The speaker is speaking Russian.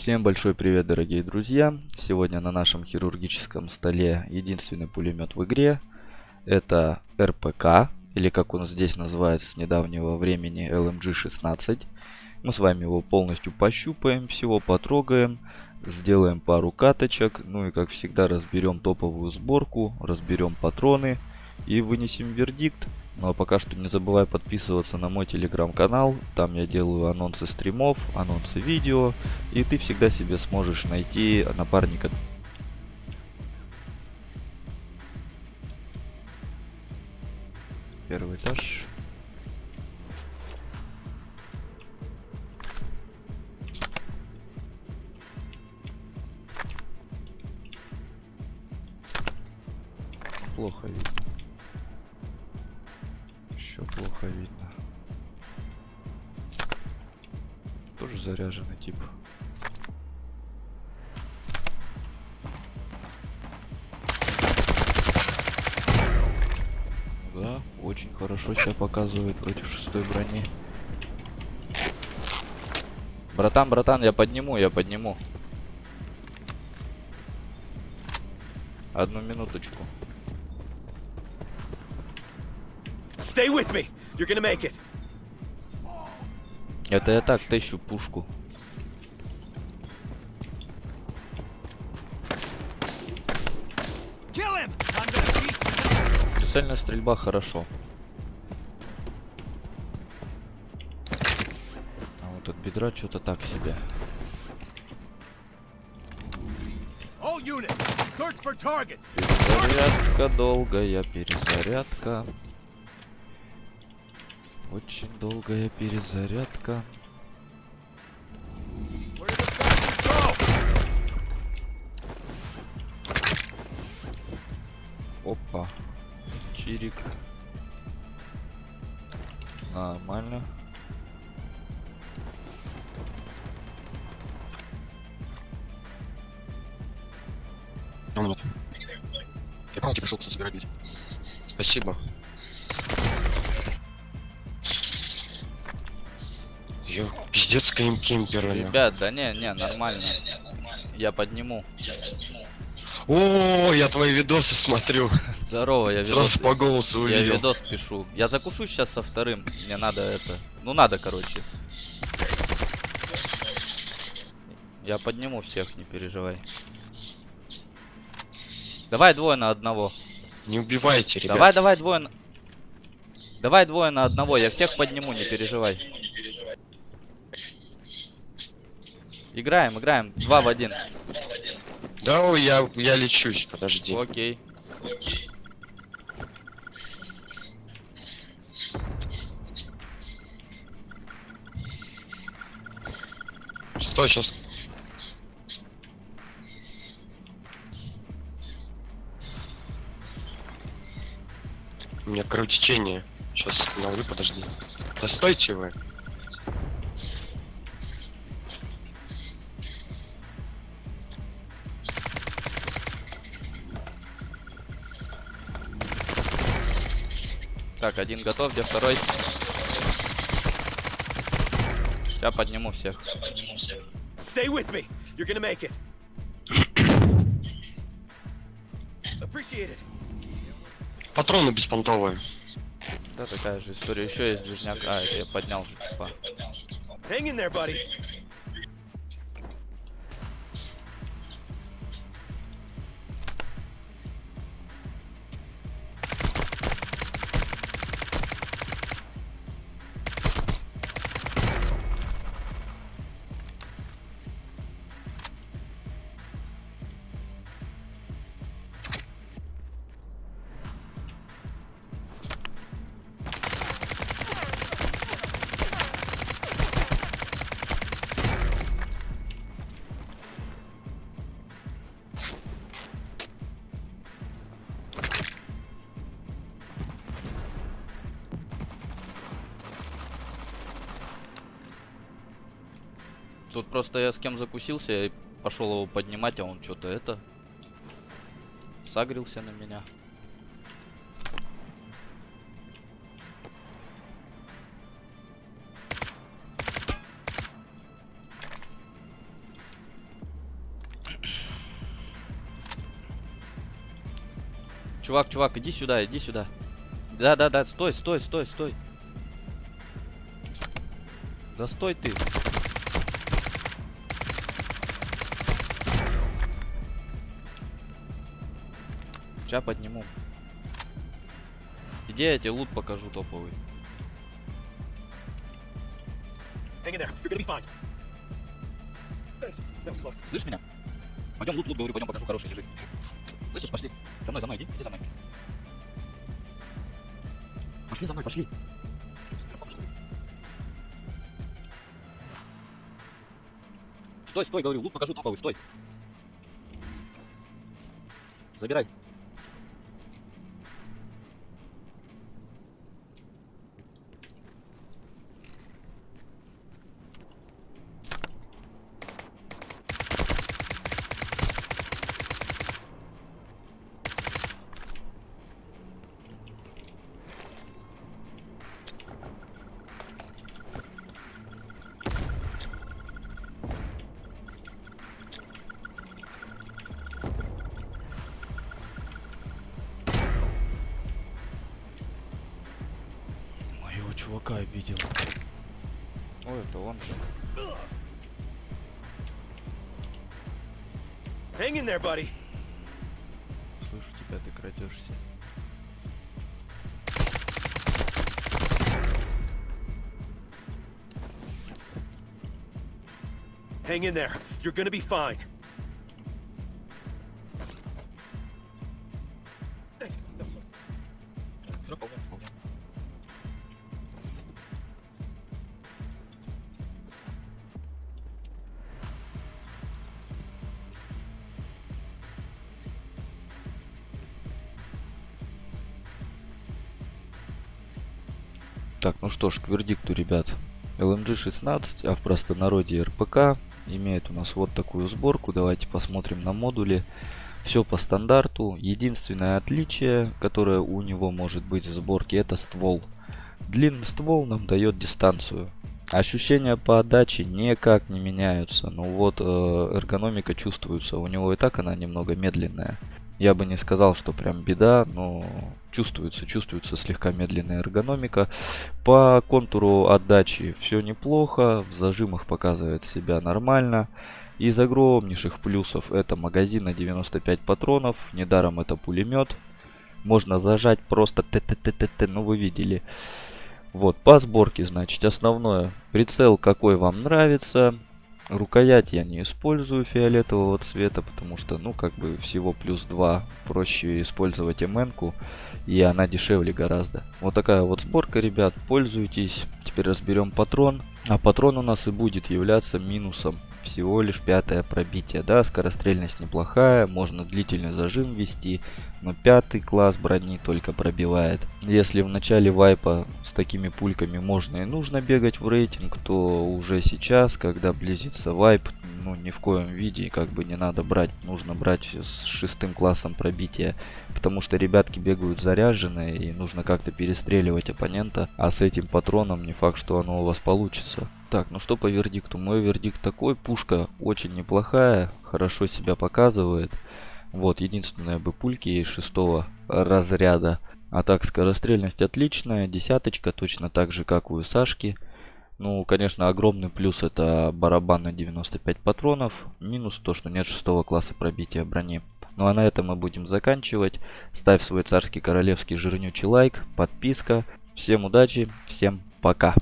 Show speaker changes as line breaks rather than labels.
Всем большой привет, дорогие друзья! Сегодня на нашем хирургическом столе единственный пулемет в игре. Это РПК, или как он здесь называется с недавнего времени, LMG-16. Мы с вами его полностью пощупаем, всего потрогаем, сделаем пару каточек, ну и как всегда разберем топовую сборку, разберем патроны и вынесем вердикт. Ну а пока что не забывай подписываться на мой телеграм-канал, там я делаю анонсы стримов, анонсы видео, и ты всегда себе сможешь найти напарника. Первый этаж. Плохо видно. Еще плохо видно. Тоже заряженный тип. Да, очень хорошо себя показывает против 6-й брони. Братан, я подниму. Одну минуточку.
Stay with me. You're gonna make it.
Это я так тащу пушку.
Kill him. I'm gonna beat.
Прицельная стрельба хорошо. А вот от бедра что-то так себе.
All units, search for targets.
Перезарядка долгая, перезарядка. Очень долгая перезарядка.
Where did the bastards go?
Опа. Чирик. Нормально.
Он вот. Я палки пришел кто собирать бить. Спасибо. Ё, пиздец кемперами.
Ребят, да не, нормально. Я подниму.
О, я твои видосы смотрю.
Здорово, я видос.
Сразу по голосу
Я
увидел.
видос пишу. Я закушу сейчас со вторым. Мне надо это. Ну надо, короче. Я подниму всех, не переживай. Давай двое на одного.
Не убивайте, ребят.
Давай двое на... Давай двое на одного. Я всех подниму, не переживай. Играем. 2 в 1.
Да, ой, я лечусь, подожди.
Окей.
Стой, сейчас. У меня кровотечение. Сейчас остановлю, подожди. Да стойте вы.
Так, один готов, где второй? Я подниму всех.
Stay with me. You're gonna make it. Appreciate it.
Патроны беспонтовые.
Да, такая же история. Еще есть движняк. А, это я поднял же, типа.
Hang in there, buddy.
Тут просто я с кем закусился, я пошел его поднимать, а он что-то это... Сагрился на меня. Чувак, иди сюда, иди сюда. Да, стой. Да стой ты. Сейчас подниму. Иди, я тебе лут покажу топовый.
Hang in there. You're gonna be fine. Thanks. That was close.
Слышишь меня? Пойдем лут, говорю, пойдем покажу, хороший лежит. Слышишь, пошли. За мной, иди за мной. Пошли за мной, пошли. Стой, говорю, лут покажу топовый, стой. Забирай. Моего чувака обидел. Ой, это он же.
Hang in there, buddy.
Слышу тебя, ты крадешься.
Hang in there. You're gonna be fine. Thanks. That was close.
Так, ну что ж, к вердикту, ребят. LMG-16, а в простонародье РПК, имеет у нас вот такую сборку. Давайте посмотрим на модули. Все по стандарту. Единственное отличие, которое у него может быть в сборке, это ствол. Длинный ствол нам дает дистанцию. Ощущения по отдаче никак не меняются. Но вот эргономика чувствуется. У него и так она немного медленная. Я бы не сказал, что прям беда, но чувствуется слегка медленная эргономика. По контуру отдачи все неплохо, в зажимах показывает себя нормально. Из огромнейших плюсов это магазин на 95 патронов, недаром это пулемет. Можно зажать просто т-т-т-т-т, ну вы видели. Вот, по сборке, значит, основное. Прицел какой вам нравится. Рукоять я не использую фиолетового цвета, потому что, ну, как бы всего +2. Проще использовать МН-ку, и она дешевле гораздо. Вот такая вот сборка, ребят, пользуйтесь. Теперь разберем патрон. А патрон у нас и будет являться минусом. Всего лишь 5-е пробитие, да, скорострельность неплохая, можно длительный зажим вести, но 5-й класс брони только пробивает. Если в начале вайпа с такими пульками можно и нужно бегать в рейтинг, то уже сейчас, когда близится вайп, ну ни в коем виде как бы не надо брать, нужно брать с 6-м классом пробития, потому что ребятки бегают заряженные и нужно как-то перестреливать оппонента, а с этим патроном не факт, что оно у вас получится. Так, ну что по вердикту? Мой вердикт такой, пушка очень неплохая, хорошо себя показывает. Вот, единственное бы пульки есть 6-го разряда. А так, скорострельность отличная, 10-очка, точно так же, как у Сашки. Ну, конечно, огромный плюс это барабан на 95 патронов. Минус то, что нет 6-го класса пробития брони. Ну а на этом мы будем заканчивать. Ставь свой царский королевский жирнючий лайк, подписка. Всем удачи, всем пока.